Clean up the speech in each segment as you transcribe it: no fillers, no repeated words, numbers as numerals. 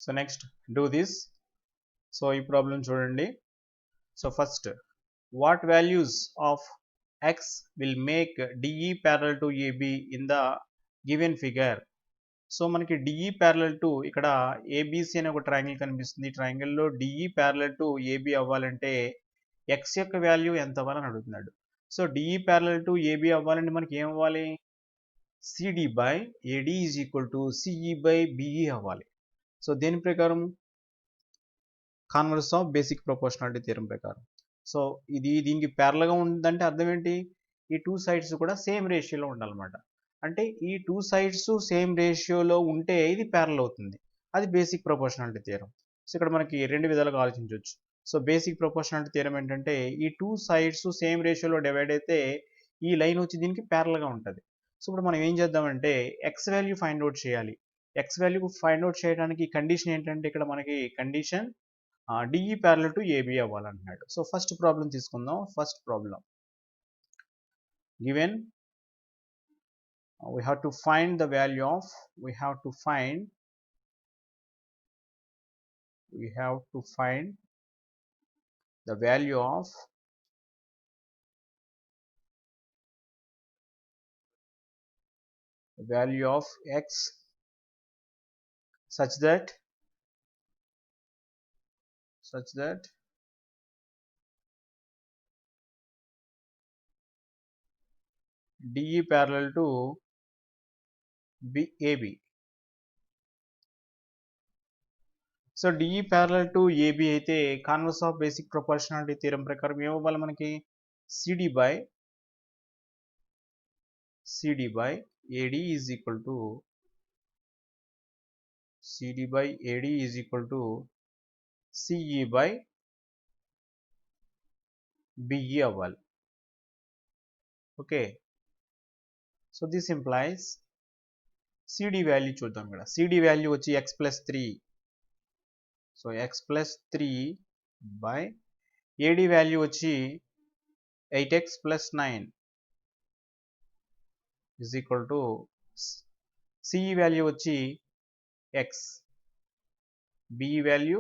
So next do this. So ఈ problem చూడండి. So first, what values of x will make DE parallel to AB in the given figure? So మనకి DE parallel to ఇక్కడ ABC అనే ఒక triangle కనిపిస్తుంది. ట్రయాంగిల్లో DE parallel to AB అవ్వాలంటే x యొక్క value ఎంత అవ్వాలని అడుగుతున్నాడు. So DE parallel to AB అవ్వాలంటే మనకి ఏం అవ్వాలి? CD by AD is equal to CE by BE అవ్వాలి. సో దేని ప్రకారం? Converse of basic proportionality theorem ప్రకారం. సో ఇది దీనికి ప్యారల్గా ఉందంటే అర్థం ఏంటి? ఈ టూ సైడ్స్ కూడా సేమ్ రేషియోలో ఉండాలన్నమాట. అంటే ఈ టూ సైడ్స్ సేమ్ రేషియోలో ఉంటే ఇది ప్యారల్ అవుతుంది. అది బేసిక్ ప్రొపోర్షనాలిటీ థియరం. సో ఇక్కడ మనకి రెండు విధాలుగా ఆలోచించవచ్చు. సో బేసిక్ ప్రొపోర్షనాలిటీ థియరం ఏంటంటే ఈ టూ సైడ్స్ సేమ్ రేషియోలో డివైడ్ అయితే ఈ లైన్ వచ్చి దీనికి ప్యారల్గా ఉంటుంది. సో ఇప్పుడు మనం ఏం చేద్దామంటే ఎక్స్ వాల్యూ ఫైండ్ అవుట్ చేయాలి. ఎక్స్ వాల్యూ ఫైండ్ అవుట్ చేయడానికి కండిషన్ ఏంటంటే ఇక్కడ మనకి condition DE parallel to AB అవ్వాలంటున్నాడు. సో ఫస్ట్ ప్రాబ్లం తీసుకుందాం. First problem given we have to find the value of the value of x such that DE parallel to AB. So DE parallel to AB అయితే converse of basic proportionality theorem ప్రకారం ఏమవ్వాలి మనకి? CD by AD is equal to CE by BE అవ్వాలి. Okay. So this implies CD value చూద్దాం. ఇక్కడ CD value వచ్చి x+3. So x+3 by AD value వచ్చి 8x + 9 is equal to CE value వచ్చి x, BE value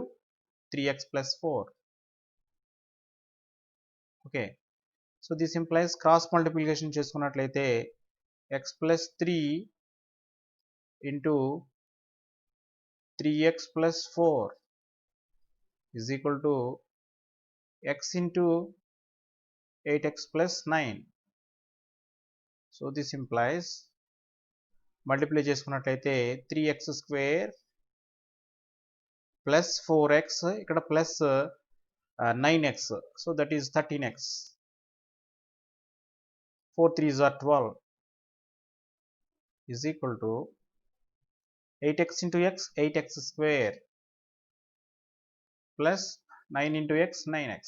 3x + 4. Okay. So this implies cross multiplication చేసుకున్నట్లయితే x+3 into 3x + 4 is equal to x into 8x + 9. So this implies multiply చేసుకున్నట్లయితే 3x² plus 4x ఇక్కడ plus 9x. So that is 13x. 4 3s are 12 is equal to 8x into x 8x² plus 9 into x 9x.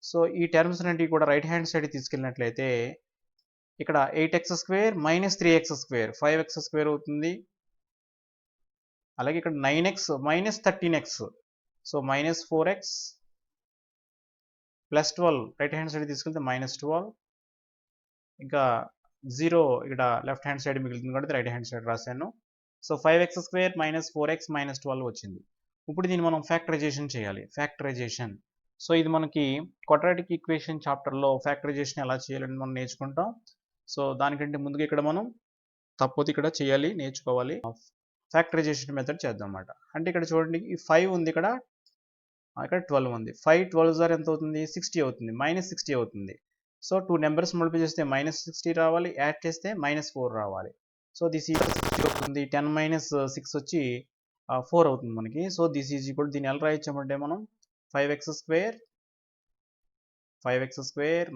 So ఈ terms అన్నిటి కూడా right hand side తీసుకెళ్ళినట్లయితే ఇక్కడ 8x² minus 3x² 5x² అవుతుంది. అలాగే ఇక్కడ 9x minus 13x. So minus 4x plus 12 right hand side తీసుకెళ్తే minus 12. ఇంకా 0 ఇక్కడ లెఫ్ట్ హ్యాండ్ సైడ్ మిగులుతుంది కాబట్టి రైట్ హ్యాండ్ సైడ్ రాశాను. So 5x² minus 4x minus 12 వచ్చింది. ఇప్పుడు దీన్ని మనం ఫ్యాక్టరైజేషన్ చేయాలి. ఫ్యాక్టరైజేషన్. సో ఇది మనకి క్వాడ్రాటిక్ ఈక్వేషన్ చాప్టర్లో ఫ్యాక్టరైజేషన్ ఎలా చేయాలని మనం నేర్చుకుంటాం. సో దానికంటే ముందుగా ఇక్కడ మనం తప్పొద్దు ఇక్కడ చేయాలి, నేర్చుకోవాలి. ఫ్యాక్టరైజేషన్ మెథడ్ చేద్దాం అన్నమాట. అంటే ఇక్కడ చూడండి ఈ 5 ఉంది, ఇక్కడ 12 ఉంది. 5 12s are ఎంత అవుతుంది? 60 అవుతుంది. -60 అవుతుంది. సో 2 నెంబర్స్ మల్టిప్లై చేస్తే -60 రావాలి, యాడ్ చేస్తే -4 రావాలి. సో దిస్ ఈజ్ 60 అవుతుంది. 10 - 6 వచ్చి 4 అవుతుంది మనకి. సో దిస్ ఈజ్ ఈక్వల్ దీన్ని ఎలా రాయించామంటే మనం 5x²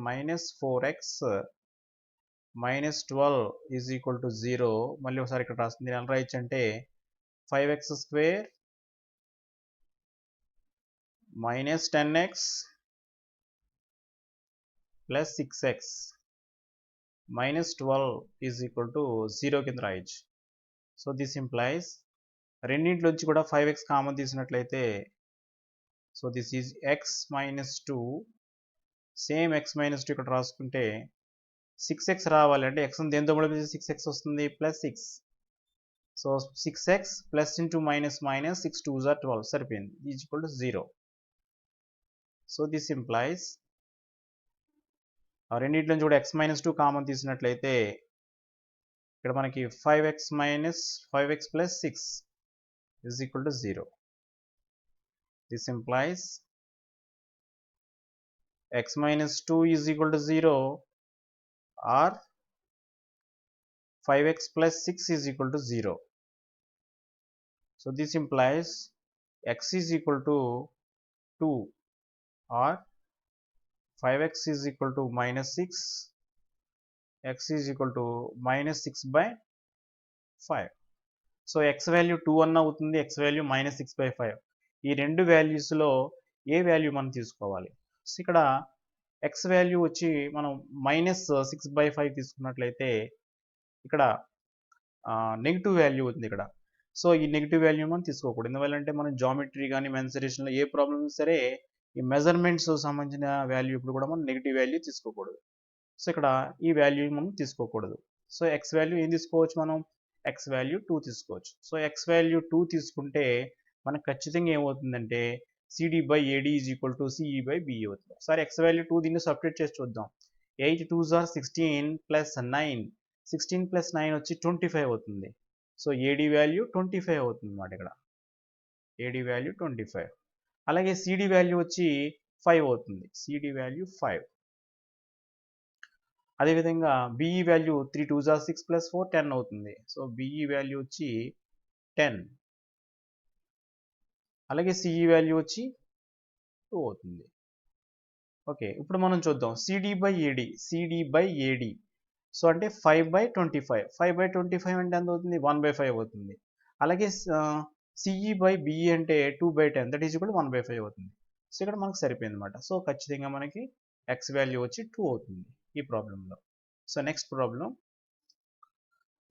minus 4x minus 12 is equal to 0. మళ్ళీ ఒకసారి ఇక్కడ రాస్తుంది. ఎలా రాయొచ్చంటే 5x² minus 10x plus 6x minus 12 is equal to 0 కింద రాయొచ్చు. సో దిస్ ఇంప్లైస్ రెండింటిలోంచి కూడా 5x కామన్ తీసినట్లయితే so this is x minus 2. Same x minus 2 ఇక్కడ రాసుకుంటే 6x రావాలి. అంటే x దేంతో మల్టిప్లై చేస్తే 6x వస్తుంది, plus 6. So 6x plus into minus minus 6 2s are 12 సరిపోయింది is equal to 0. So this implies రెండింటిలో కూడా x మైనస్ 2 కామన్ తీసినట్లయితే ఇక్కడ మనకి 5x plus 6 is equal to 0. This implies x minus 2 is equal to 0 or 5x plus 6 is equal to 0. So this implies x is equal to 2 or 5x is equal to minus 6, x is equal to minus 6 by 5. So x value 2 అన్న అవుతుంది, x value minus 6 by 5. ఈ రెండు వాల్యూస్లో ఏ value మనం తీసుకోవాలి? So ఇక్కడ x value వచ్చి మనం minus 6 by 5 తీసుకున్నట్లయితే ఇక్కడ నెగిటివ్ వాల్యూ ఉంది ఇక్కడ. సో ఈ నెగిటివ్ వాల్యూ మనం తీసుకోకూడదు. ఎందువల్లంటే మనం జామెట్రీ కానీ మెన్సరేషన్లో ఏ ప్రాబ్లమ్ సరే ఈ మెజర్మెంట్స్ సంబంధించిన వాల్యూ ఇప్పుడు కూడా మనం నెగిటివ్ వాల్యూ తీసుకోకూడదు. సో ఇక్కడ ఈ వాల్యూ మనం తీసుకోకూడదు. సో x వాల్యూ ఏం తీసుకోవచ్చు మనం? x వాల్యూ 2 తీసుకోవచ్చు. సో x వాల్యూ 2 తీసుకుంటే మనకు ఖచ్చితంగా ఏమవుతుందంటే CD by AD is equal to CE by BE అవుతుంది. ఒకసారి x వాల్యూ 2 దీన్ని సబ్స్టిట్యూట్ చేసి చూద్దాం. 8 2s are 16 ప్లస్ 9, 16 ప్లస్ 9 వచ్చి 25 అవుతుంది. సో AD వాల్యూ 25 అవుతుంది అన్నమాట ఇక్కడ. AD value 25. అలాగే CD వాల్యూ వచ్చి 5 అవుతుంది. CD value 5. అదేవిధంగా BE value 3 2s are 6 plus 4 10 అవుతుంది. సో BE వాల్యూ వచ్చి 10. అలాగే CE వాల్యూ వచ్చి 2 అవుతుంది. ఓకే, ఇప్పుడు మనం చూద్దాం CD by AD. CD by AD so అంటే 5 బై 25. 5 బై 25 అంటే ఎంత అవుతుంది? 1 బై 5 అవుతుంది. అలాగే CE బై BE అంటే 2 by 10 that is equal 1 by 5 అవుతుంది. సో ఇక్కడ మనకు సరిపోయింది అనమాట. సో ఖచ్చితంగా మనకి x వాల్యూ వచ్చి 2 అవుతుంది ఈ ప్రాబ్లంలో. సో నెక్స్ట్ ప్రాబ్లం,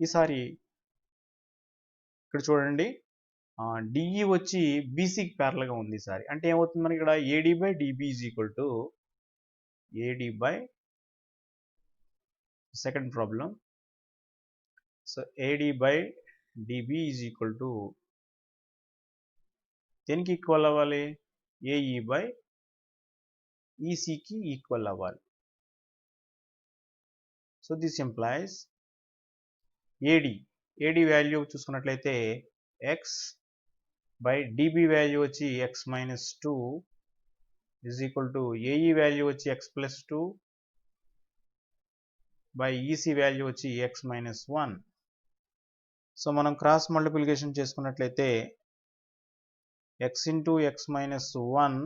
ఈసారి ఇక్కడ చూడండి DE వచ్చి BCకి ప్యారల్గా ఉంది ఈసారి. అంటే ఏమవుతుంది మనకి ఇక్కడ AD by DB is equal to AD by second problem. So AD by DB is equal to దేనికి ఈక్వల్ అవ్వాలి? AE బై ECకి ఈక్వల్ అవ్వాలి. So this implies AD value చూసుకున్నట్లయితే x బై DB వాల్యూ వచ్చి x minus 2 is equal to AE value వచ్చి x plus 2 by EC value వచ్చి x minus 1. So మనం cross multiplication చేసుకున్నట్లయితే x into x minus 1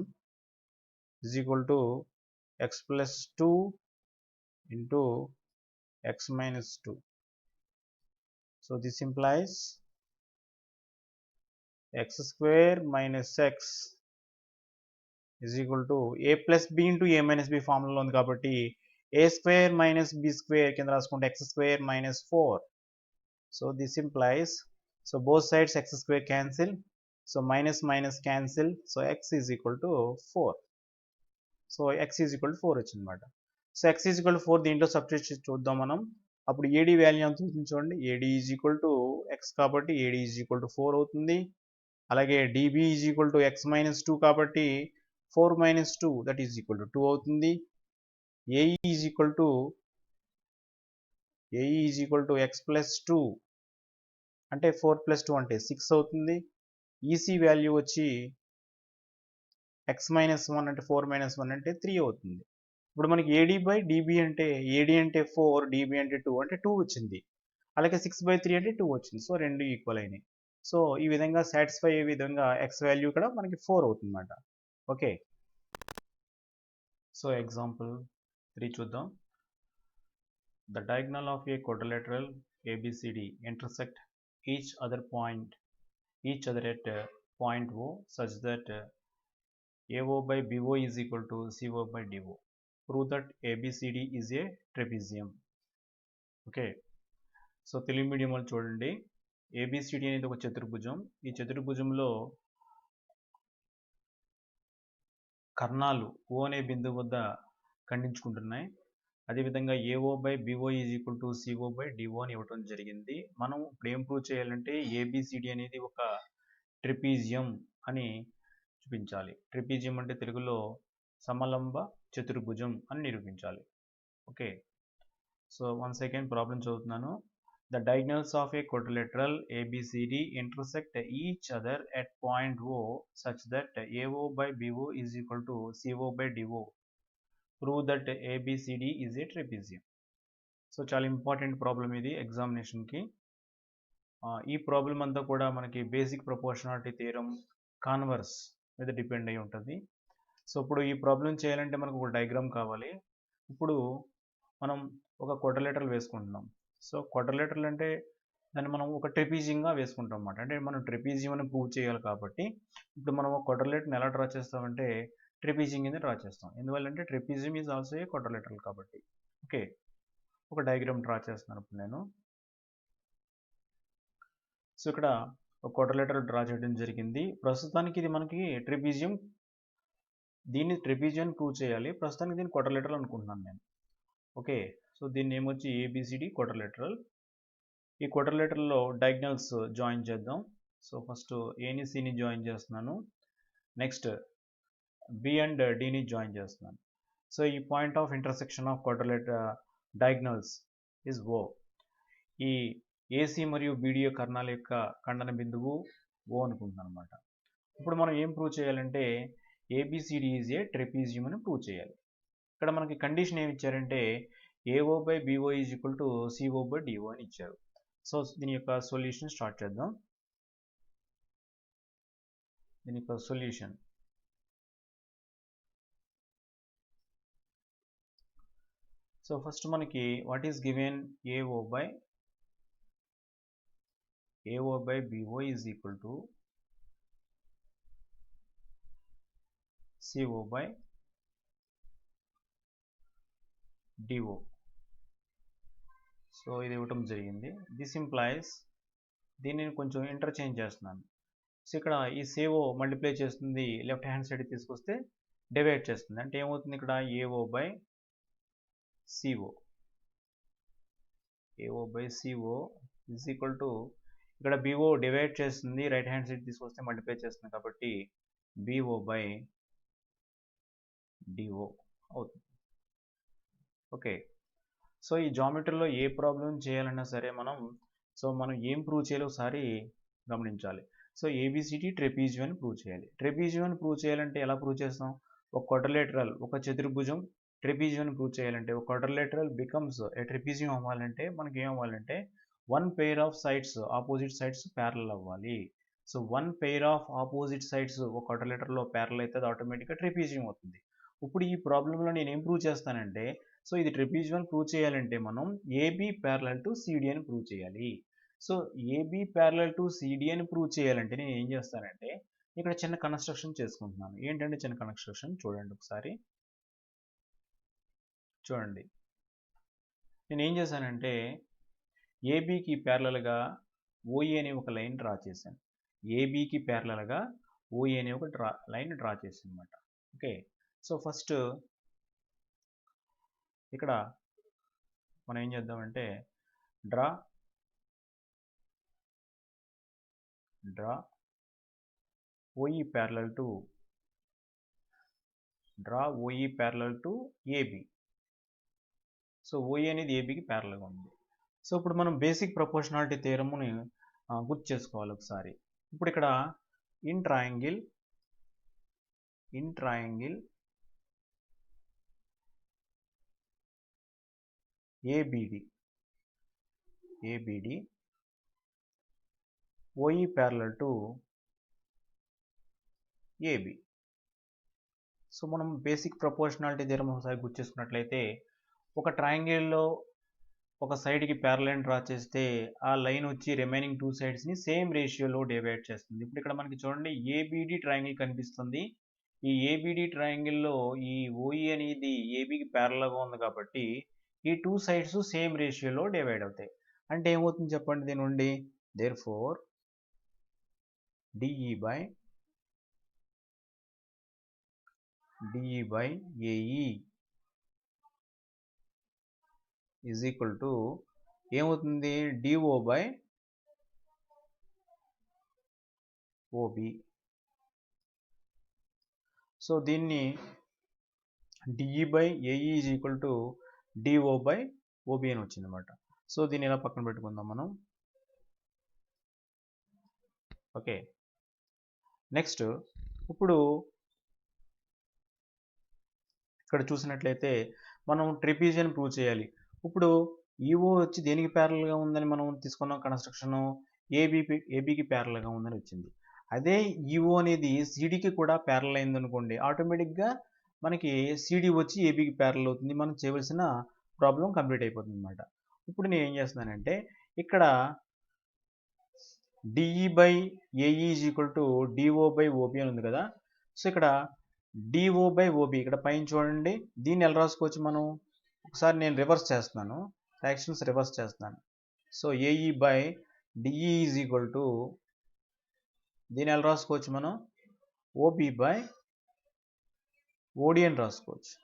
is equal to x plus 2 into x minus 2. So this implies x square minus x is equal to a plus b into a minus b formula ఉంది కాబట్టి a square minus b square కింద రాసుకుంటే x square minus 4. So this implies, so both sides x square cancel, so minus minus cancel, so x is equal to 4. So x is equal to 4 వచ్చిందన్నమాట. So x is equal to 4 దీంట్లో substitute చేసి చూద్దాం మనం. అప్పుడు AD value ఎంత అవుతుంది చూడండి. AD is equal to x కాబట్టి AD ఈజ్ ఈక్వల్ టు 4 అవుతుంది. అలాగే DB is equal to x minus 2 కాబట్టి 4 minus 2 that is equal to 2 అవుతుంది. AE is equal to x plus 2 అంటే 4 ప్లస్ 2 అంటే 6 అవుతుంది. EC వాల్యూ వచ్చి x మైనస్ 1 అంటే 4 మైనస్ 1 అంటే 3 అవుతుంది. ఇప్పుడు మనకి AD బై DB అంటే AD అంటే 4, DB అంటే 2 అంటే 2 వచ్చింది. అలాగే 6 బై 3 అంటే 2 వచ్చింది. సో రెండు ఈక్వల్ అయినాయి. సో ఈ విధంగా సాటిస్ఫై అయ్యే విధంగా x వాల్యూ ఇక్కడ మనకి 4 అవుతుంది అన్నమాట. ఓకే, సో ఎగ్జాంపుల్ 3 చూద్దాం. The diagonal of a quadrilateral ABCD intersect each other at point O such that AO by BO is equal to CO by DO. Prove that ABCD is a trapezium. Okay, so Telugu medium వాళ్ళు చూడండి, ABCD అనేది ఒక చతుర్భుజం. ఈ చతుర్భుజంలో కర్ణాలు O అనే బిందువు వద్ద ఖండించుకుంటున్నాయి. అదేవిధంగా AO by BO is equal to CO by DO అని ఇవ్వడం జరిగింది. మనం ఇప్పుడు ఏం ప్రూవ్ చేయాలంటే ఏబిసిడి అనేది ఒక ట్రిపీజియం అని చూపించాలి. ట్రిపీజియం అంటే తెలుగులో సమలంబ చతుర్భుజం అని నిరూపించాలి. Okay, so one second problem చదువుతున్నాను. The diagonals of a quadrilateral ABCD intersect each other at point O such that AO by BO is equal to CO by DO. Prove that ABCD is a trapezium. So చాలా important problem ఇది ఎగ్జామినేషన్కి. ఈ problem అంతా కూడా మనకి basic proportionality theorem converse మీద depend అయి ఉంటుంది. So ఇప్పుడు ఈ ప్రాబ్లం చేయాలంటే మనకు ఒక డయాగ్రామ్ కావాలి. ఇప్పుడు మనం ఒక క్వాడ్రిలేటరల్ వేసుకుంటున్నాం. సో క్వాడ్రిలేటరల్ అంటే దాన్ని మనం ఒక ట్రెపీజియంగా వేసుకుంటాం అన్నమాట. అంటే మనం ట్రెపీజియం అని ప్రూవ్ చేయాలి కాబట్టి ఇప్పుడు మనం ఒక క్వాడ్రిలేటర్ని ఎలా డ్రా చేస్తామంటే ట్రెపీజియం కింద డ్రా చేస్తాం. ఎందువల్లంటే trapezium is also a quadrilateral కాబట్టి. ఓకే, ఒక డయాగ్రామ్ డ్రా చేస్తున్నాను ఇప్పుడు నేను. సో ఇక్కడ ఒక క్వాడ్రిలేటరల్ డ్రా చేయడం జరిగింది. ప్రస్తుతానికి ఇది మనకి ట్రెపీజియం, దీన్ని ట్రెపీజియం ప్రూవ్ చేయాలి. ప్రస్తుతానికి దీన్ని క్వాడ్రిలేటరల్ అనుకుంటున్నాను నేను. ఓకే, సో దీన్ని ఏమొచ్చి ఏబిసిడి క్వాడ్రిలేటరల్. ఈ క్వాడ్రిలేటరల్లో డయాగ్నల్స్ జాయిన్ చేద్దాం. సో ఫస్ట్ ఏని సిని జాయిన్ చేస్తున్నాను, నెక్స్ట్ బి అండ్ డిని జాయిన్ చేస్తున్నాను. సో ఈ point of intersection of quadrilateral diagonals is O. ఈ ఏసీ మరియు బీడియో కర్ణాల యొక్క ఖండన బిందువు ఓ అనుకుంటున్నాను అనమాట. ఇప్పుడు మనం ఏం ప్రూవ్ చేయాలంటే ఏబిసిడి ఈజ్ ఏ ట్రెపీజియం అని ప్రూవ్ చేయాలి. ఇక్కడ మనకి కండిషన్ ఏమి ఇచ్చారంటే AO by BO is equal to CO by DO అని ఇచ్చారు. సో దీని యొక్క సొల్యూషన్ స్టార్ట్ చేద్దాం. దీని యొక్క సొల్యూషన్ సో ఫస్ట్ మనకి what is given AO by BO is equal to CO by DO. So ఇది ఇవ్వటం జరిగింది. దిస్ ఇంప్లాయిస్, దీన్ని కొంచెం ఇంటర్చేంజ్ చేస్తున్నాను. సో ఇక్కడ ఈ సిఓ మల్టిప్లై చేస్తుంది, లెఫ్ట్ హ్యాండ్ సైడ్ తీసుకొస్తే డివైడ్ చేస్తుంది. అంటే ఏమవుతుంది ఇక్కడ AO by CO is equal to, ఇక్కడ బిఓ డివైడ్ చేస్తుంది, రైట్ హ్యాండ్ సైడ్ తీసుకొస్తే మల్టిప్లై చేస్తుంది కాబట్టి బిఓ బై డిఓ అవుతుంది. ఓకే, సో ఈ జామెట్రీలో ఏ ప్రాబ్లం చేయాలన్నా సరే మనం ఏం ప్రూవ్ చేయాలో ఒకసారి గమనించాలి. సో ఏబిసిడి ట్రెపీజియం అని ప్రూవ్ చేయాలి. ట్రెపీజియం అని ప్రూవ్ చేయాలంటే ఎలా ప్రూవ్ చేస్తాం? ఒక క్వాడ్రిలేటరల్, ఒక చతుర్భుజం ట్రెపీజియం అని ప్రూవ్ చేయాలంటే ఒక క్వాడ్రిలేటరల్ బికమ్స్ ఏ ట్రెపీజియం అవ్వాలంటే మనకి ఏం అవ్వాలంటే one pair of sides, opposite sides parallel అవ్వాలి. So one pair of opposite sides ఒక క్వాడ్రిలేటరల్లో ప్యారలల్ అయితే అది ఆటోమేటిక్గా ట్రెపీజియం అవుతుంది. ఇప్పుడు ఈ ప్రాబ్లంలో నేను ఏం ప్రూవ్ చేస్తానంటే, సో ఇది ట్రెపీజియం ప్రూవ్ చేయాలంటే మనం ఏబి ప్యారలల్ టు సిడి అని ప్రూవ్ చేయాలి. So AB parallel to CD అని ప్రూవ్ చేయాలంటే నేను ఏం చేస్తానంటే ఇక్కడ చిన్న కన్స్ట్రక్షన్ చేసుకుంటున్నాను. ఏంటంటే చిన్న కన్స్ట్రక్షన్ చూడండి ఒకసారి. చూడండి, నేను ఏం చేశానంటే ఏబికి ప్యారలల్గా ఓఈ అనే ఒక లైన్ డ్రా చేశాను. ఏబికి ప్యారలల్గా ఓఈ అనే ఒక లైన్ డ్రా చేశాను అనమాట. ఓకే, సో ఫస్ట్ ఇక్కడ మనం ఏం చేద్దామంటే draw OE parallel to AB. So OE అనేది ఏబికి ప్యారలల్గా ఉంది. సో ఇప్పుడు మనం బేసిక్ ప్రపోర్షనాలిటీ థియరమ్ని గుర్తు చేసుకోవాలి ఒకసారి. ఇప్పుడు ఇక్కడ in triangle ABD OE parallel to AB. So మనం బేసిక్ ప్రపోర్షనాలిటీ థియరం ఒకసారి గుర్తు చేసుకున్నట్లయితే ఒక ట్రయాంగిల్లో ఒక సైడ్కి ప్యారలల్ డ్రా చేస్తే ఆ లైన్ వచ్చి రిమైనింగ్ టూ సైడ్స్ని సేమ్ రేషియోలో డివైడ్ చేస్తుంది. ఇప్పుడు ఇక్కడ మనకి చూడండి ఏబిడి ట్రయాంగిల్ కనిపిస్తుంది. ఈ ఏబిడి ట్రయాంగిల్లో ఈ ఓఈ అనేది ఏబికి ప్యారలల్గా ఉంది కాబట్టి ఈ టూ సైడ్స్ సేమ్ రేషియోలో డివైడ్ అవుతాయి. అంటే ఏమవుతుంది చెప్పండి దీని నుండి? Therefore DE by AE is equal to ఏమవుతుంది, డిఓ బై ఓబి. సో దీన్ని DE by AE is equal to DO by OB అని వచ్చింది అనమాట. సో దీన్ని ఇలా పక్కన పెట్టుకుందాం మనం. ఓకే, నెక్స్ట్ ఇప్పుడు ఇక్కడ చూసినట్లయితే మనం ట్రెపీజియన్ ప్రూవ్ చేయాలి. ఇప్పుడు ఈఓ వచ్చి దేనికి ప్యారల్గా ఉందని మనం తీసుకున్నాం కన్స్ట్రక్షన్, ఏబీకి ప్యారల్గా ఉందని వచ్చింది. అదే ఈఓ అనేది సిడికి కూడా ప్యారల్ అయింది అనుకోండి, ఆటోమేటిక్గా మనకి సిడి వచ్చి ఏబీకి ప్యారల్ అవుతుంది, మనం చేయవలసిన ప్రాబ్లం కంప్లీట్ అయిపోతుంది అనమాట. ఇప్పుడు నేను ఏం చేస్తున్నానంటే ఇక్కడ DE by AE is equal to DO by OB అని ఉంది కదా. సో ఇక్కడ డిఓ బై ఓబి ఇక్కడ పైన చూడండి, దీన్ని ఎలా రాసుకోవచ్చు మనం, ఒకసారి నేను రివర్స్ చేస్తున్నాను, యాక్షన్స్ రివర్స్ చేస్తున్నాను. So AE by DE is equal to దీన్ని ఎలా రాసుకోవచ్చు మనం, ఓబి బై ఓడి అని రాసుకోవచ్చు.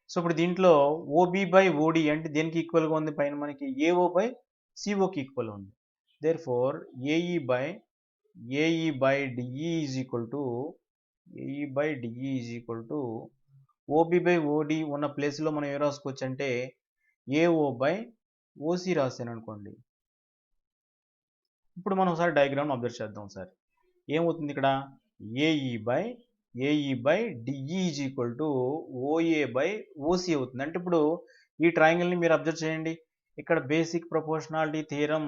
సో ఇప్పుడు దీంట్లో ఓబి బై ఓడి అంటే దేనికి ఈక్వల్గా ఉంది, పైన మనకి ఏఓ బై సిఓకి ఈక్వల్ ఉంది. Therefore AE by DE is equal to OB by OD ఉన్న ప్లేస్లో మనం ఏం రాసుకోవచ్చు అంటే ఏఓ బై ఓసి రాసాను అనుకోండి. ఇప్పుడు మనం ఒకసారి డయాగ్రామ్ అబ్జర్వ్ చేద్దాం సార్. ఏమవుతుంది ఇక్కడ, AE by DE is equal to OA by OC అవుతుంది. అంటే ఇప్పుడు ఈ ట్రయాంగిల్ని మీరు అబ్జర్వ్ చేయండి, ఇక్కడ బేసిక్ ప్రపోర్షనాలిటీ థియరం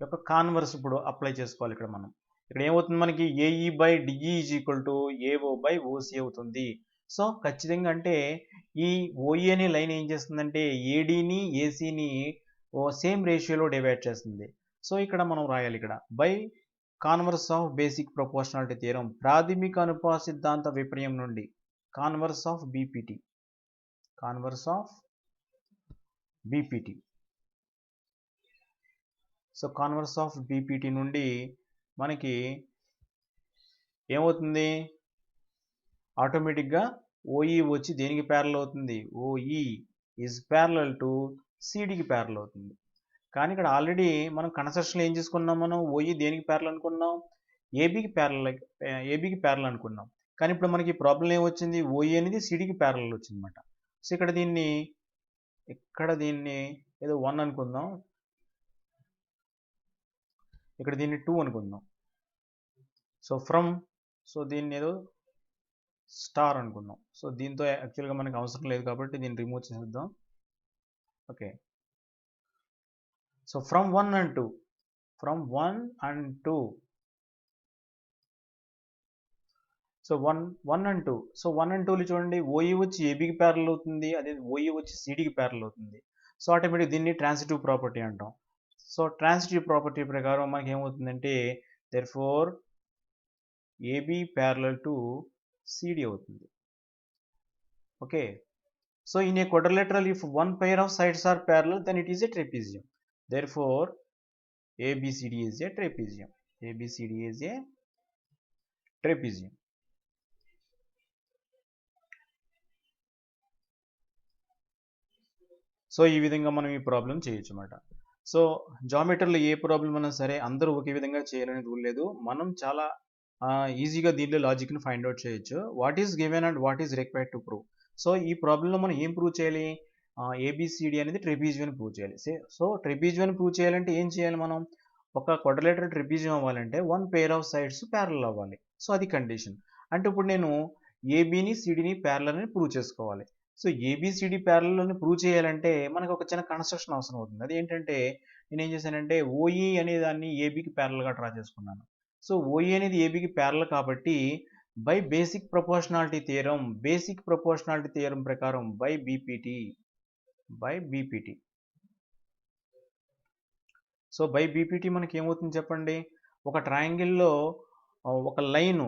యొక్క కాన్వర్స్ ఇప్పుడు అప్లై చేసుకోవాలి. ఇక్కడ మనం ఇక్కడ ఏమవుతుంది మనకి AE by DE is equal to AO by OC అవుతుంది. సో ఖచ్చితంగా అంటే ఈ ఓఈ అనే లైన్ ఏం చేస్తుందంటే ఏడీని ఏసీని సేమ్ రేషియోలో డివైడ్ చేస్తుంది. సో ఇక్కడ మనం రాయాలి, ఇక్కడ by converse of basic proportionality theorem, ప్రాథమిక అనుపాత సిద్ధాంత విపర్యం నుండి converse of BPT. So converse of BPT నుండి మనకి ఏమవుతుంది, ఆటోమేటిక్గా ఓఈ వచ్చి దేనికి ప్యారల్ అవుతుంది, ఓఈ ఈజ్ ప్యారలల్ టు సిడికి ప్యారల్ అవుతుంది. కానీ ఇక్కడ ఆల్రెడీ మనం కన్స్ట్రక్షన్లో ఏం చేసుకున్నాం, మనం ఓఈ దేనికి ప్యారల్ అనుకున్నాం, ఏబీకి ప్యారల్ అనుకున్నాం. కానీ ఇప్పుడు మనకి ప్రాబ్లం ఏమొచ్చింది, ఓఈ అనేది సిడికి ప్యారల్ వచ్చింది అనమాట. సో ఇక్కడ దీన్ని ఏదో 1 అనుకుందాం, ఇక్కడ దీన్ని 2 అనుకుందాం. సో దీన్ని ఏదో స్టార్ అనుకుందాం. సో దీంతో యాక్చువల్గా మనకి అవసరం లేదు కాబట్టి దీన్ని రిమూవ్ చేసేద్దాం. Okay, so from 1 and 2 so 1 and 2 so 1 and 2 చూడండి, ఓఈ వచ్చి ఏబీకి ప్యారల్ అవుతుంది, అదే ఓఈ వచ్చి సిడికి ప్యారల్ అవుతుంది. సో ఆటోమేటిక్ దీన్ని ట్రాన్సిటివ్ ప్రాపర్టీ అంటాం. సో ట్రాన్సిటివ్ ప్రాపర్టీ ప్రకారం మనకి ఏమవుతుందంటే therefore AB parallel to CD అవుతుంది. Okay, so in a quadrilateral if one pair of sides are parallel then it is a trapezium. Therefore ABCD is a trapezium. So ఈ విధంగా మనం ఈ problem చేయొచ్చు అన్నమాట. సో జామెట్రీలో ఏ ప్రాబ్లం అయినా సరే అందరూ ఒకే విధంగా చేయాలని రూల్ లేదు, మనం చాలా ఈజీగా దీంట్లో లాజిక్ని ఫైండ్ అవుట్ చేయొచ్చు. What is given and what is required to prove. So ఈ ప్రాబ్లంలో మనం ఏం ప్రూవ్ చేయాలి, ఏబిసిడి అనేది ట్రెపీజియం ప్రూవ్ చేయాలి. సో ట్రెపీజియం ప్రూవ్ చేయాలంటే ఏం చేయాలి, మనం ఒక క్వాడ్రిలేటరల్ ట్రెపీజియం అవ్వాలంటే 1 pair ఆఫ్ సైడ్స్ ప్యారలల్ అవ్వాలి. సో అది కండిషన్. అంటే ఇప్పుడు నేను ఏబీని సిడిని ప్యారలల్ అని ప్రూవ్ చేసుకోవాలి. సో ఏబిసిడి ప్యారలల్ అని ప్రూవ్ చేయాలంటే మనకు ఒక చిన్న కన్స్ట్రక్షన్ అవసరం అవుతుంది. అది ఏంటంటే నేను ఏం చేశానంటే ఓఈ అనే దాన్ని ఏబీకి ప్యారలల్గా డ్రా చేసుకున్నాను. సో ఓఈ అనేది ఏబీకి ప్యారలల్ కాబట్టి బై బేసిక్ ప్రపోర్షనాలిటీ థియరం ప్రకారం by BPT. So by BPT మనకి ఏమవుతుంది చెప్పండి, ఒక ట్రయాంగిల్లో ఒక లైన్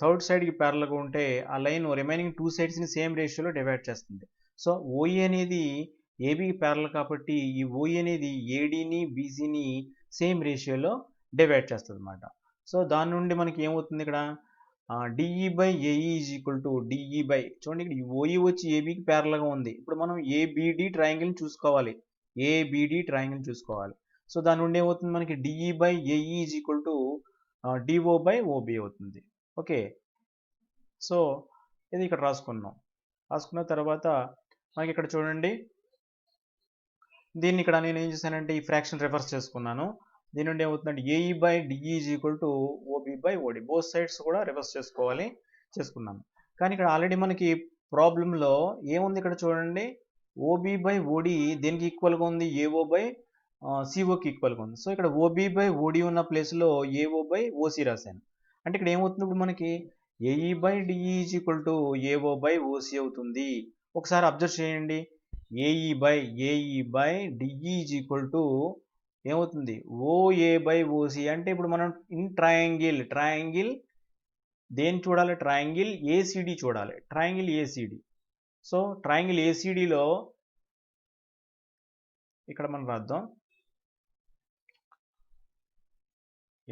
థర్డ్ సైడ్కి ప్యారలల్గా ఉంటే ఆ లైన్ రిమైనింగ్ 2 సైడ్స్ని సేమ్ రేషియోలో డివైడ్ చేస్తుంది. సో ఓఈ అనేది ఏబీకి ప్యారలల్ కాబట్టి ఈ ఓఈ అనేది ఏడీని బీసీని సేమ్ రేషియోలో డివైడ్ చేస్తుంది అన్నమాట. సో దాని నుండి మనకి ఏమవుతుంది, ఇక్కడ DE by AE is equal to DE by, చూడండి ఇక్కడ ఓఈ వచ్చి ఏబీకి ప్యారల్గా ఉంది. ఇప్పుడు మనం ఏబిడి ట్రయాంగిల్ని చూసుకోవాలి, ఏబిడి ట్రయాంగిల్ చూసుకోవాలి. సో దాని నుండి ఏమవుతుంది మనకి DE by AE is equal to DO by OB అవుతుంది. ఓకే, సో ఇది ఇక్కడ రాసుకున్న తర్వాత మనకి ఇక్కడ చూడండి, దీన్ని ఇక్కడ నేను ఏం చేశానంటే ఈ ఫ్రాక్షన్ రివర్స్ చేసుకున్నాను. దీని నుండి ఏమవుతుందంటే AE by DE is equal to OB by OD, both sides కూడా రివర్స్ చేసుకున్నాను. కానీ ఇక్కడ ఆల్రెడీ మనకి ప్రాబ్లంలో ఏముంది ఇక్కడ చూడండి, ఓబి బై ఓడి దేనికి ఈక్వల్గా ఉంది, ఏఓ బై సిఓకి ఈక్వల్గా ఉంది. సో ఇక్కడ ఓబి బై ఓడి ఉన్న ప్లేస్లో ఏఓ బై ఓసి రాశాను. అంటే ఇక్కడ ఏమవుతుంది ఇప్పుడు మనకి AE by DE is equal to AO by OC అవుతుంది. ఒకసారి అబ్జర్వ్ చేయండి, AE by DE is equal to ఏమవుతుంది ఓఏ బై ఓసి. అంటే ఇప్పుడు మనం ఇన్ ట్రయాంగిల్ దేని చూడాలి, ట్రయాంగిల్ ఏసిడి చూడాలి, ట్రయాంగిల్ ఏసిడి. సో ట్రయాంగిల్ ఏసిడిలో ఇక్కడ మనం రాద్దాం,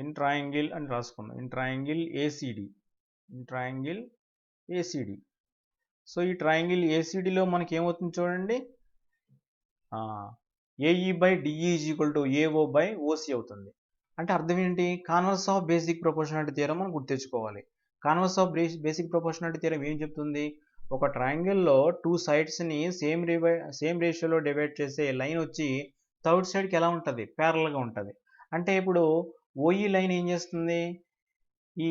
ఇన్ ట్రయాంగిల్ అని రాసుకుందాం, ఇన్ ట్రయాంగిల్ ఏసిడి. సో ఈ ట్రయాంగిల్ ఏసిడిలో మనకి ఏమవుతుంది చూడండి, AE by DE is equal to AO by OC అవుతుంది. అంటే అర్థం ఏంటి, converse of basic proportionality theorem మనం గుర్తించుకోవాలి. Converse of basic proportionality theorem ఏం చెప్తుంది, ఒక ట్రయాంగిల్లో 2 సైడ్స్ని సేమ్ రేషియోలో డివైడ్ చేసే లైన్ వచ్చి థర్డ్ సైడ్కి ఎలా ఉంటుంది, ప్యారల్గా ఉంటుంది. అంటే ఇప్పుడు ఓఈ లైన్ ఏం చేస్తుంది, ఈ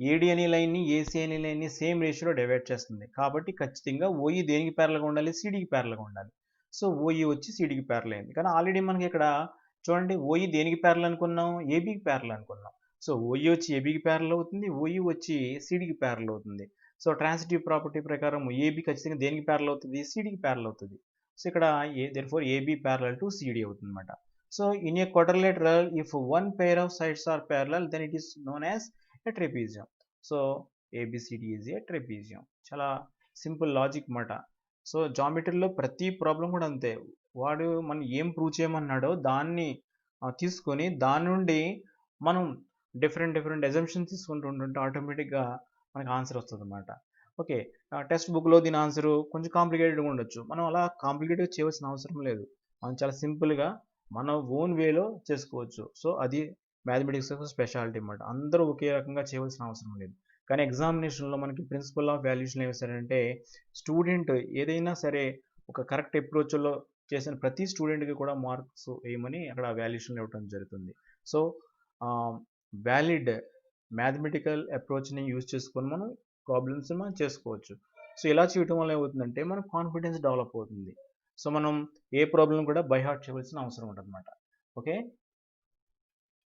ఏడి అనే లైన్ని ఏసీ అనే లైన్ని సేమ్ రేషియోలో డివైడ్ చేస్తుంది. కాబట్టి ఖచ్చితంగా ఓఈ దేనికి ప్యారల్గా ఉండాలి, సిడికి ప్యారల్గా ఉండాలి. సో ఓఈ వచ్చి సిడికి ప్యారల్ అయింది. కానీ ఆల్రెడీ మనకి ఇక్కడ చూడండి ఓఈ దేనికి ప్యారల్ అనుకున్నాం, ఏబీకి ప్యారల్ అనుకున్నాం. సో ఓఈ వచ్చి ఏబీకి ప్యారల్ అవుతుంది, ఓఈ వచ్చి సిడికి ప్యారల్ అవుతుంది. సో ట్రాన్సిటివ్ ప్రాపర్టీ ప్రకారం ఏబీ ఖచ్చితంగా దేనికి ప్యారల్ అవుతుంది, సిడికి ప్యారల్ అవుతుంది. సో ఇక్కడ therefore AB parallel to CD అవుతుంది అనమాట. So in a quadrilateral if one pair of sides are parallel then it is known as a trapezium. So ABCD is a trapezium. చాలా simple logic మాట. So జామెట్రీలో ప్రతి problem కూడా అంతే, వాడు మనం ఏం ప్రూవ్ చేయమన్నాడో దాన్ని తీసుకొని దాని నుండి మనం డిఫరెంట్ అజంప్షన్స్ తీసుకుంటూ ఉంటుంటే ఆటోమేటిక్గా మనకి ఆన్సర్ వస్తుంది అనమాట. ఓకే, టెక్స్ట్ బుక్లో దీని ఆన్సర్ కొంచెం కాంప్లికేటెడ్గా ఉండొచ్చు, మనం అలా కాంప్లికేటెడ్గా చేయవలసిన అవసరం లేదు, మనం చాలా సింపుల్గా మన ఓన్ వేలో చేసుకోవచ్చు. సో అది మ్యాథమెటిక్స్ యొక్క స్పెషాలిటీ అనమాట, అందరూ ఒకే రకంగా చేయవలసిన అవసరం లేదు. కానీ ఎగ్జామినేషన్లో మనకి ప్రిన్సిపల్ ఆఫ్ వాల్యుయేషన్ ఏం చేస్తారంటే, స్టూడెంట్ ఏదైనా సరే ఒక కరెక్ట్ అప్రోచ్లో చేసిన ప్రతి స్టూడెంట్కి కూడా మార్క్స్ వేయమని అక్కడ వాల్యుయేషన్ ఇవ్వడం జరుగుతుంది. సో వ్యాలిడ్ మ్యాథమెటికల్ అప్రోచ్ని యూజ్ చేసుకొని మనం ప్రాబ్లమ్స్ మనం చేసుకోవచ్చు. సో ఇలా చేయడం వల్ల ఏమవుతుందంటే మన కాన్ఫిడెన్స్ డెవలప్ అవుతుంది. సో మనం ఏ ప్రాబ్లం కూడా బై హార్ట్ చేయవలసిన అవసరం ఉంటుంది అనమాట. ఓకే.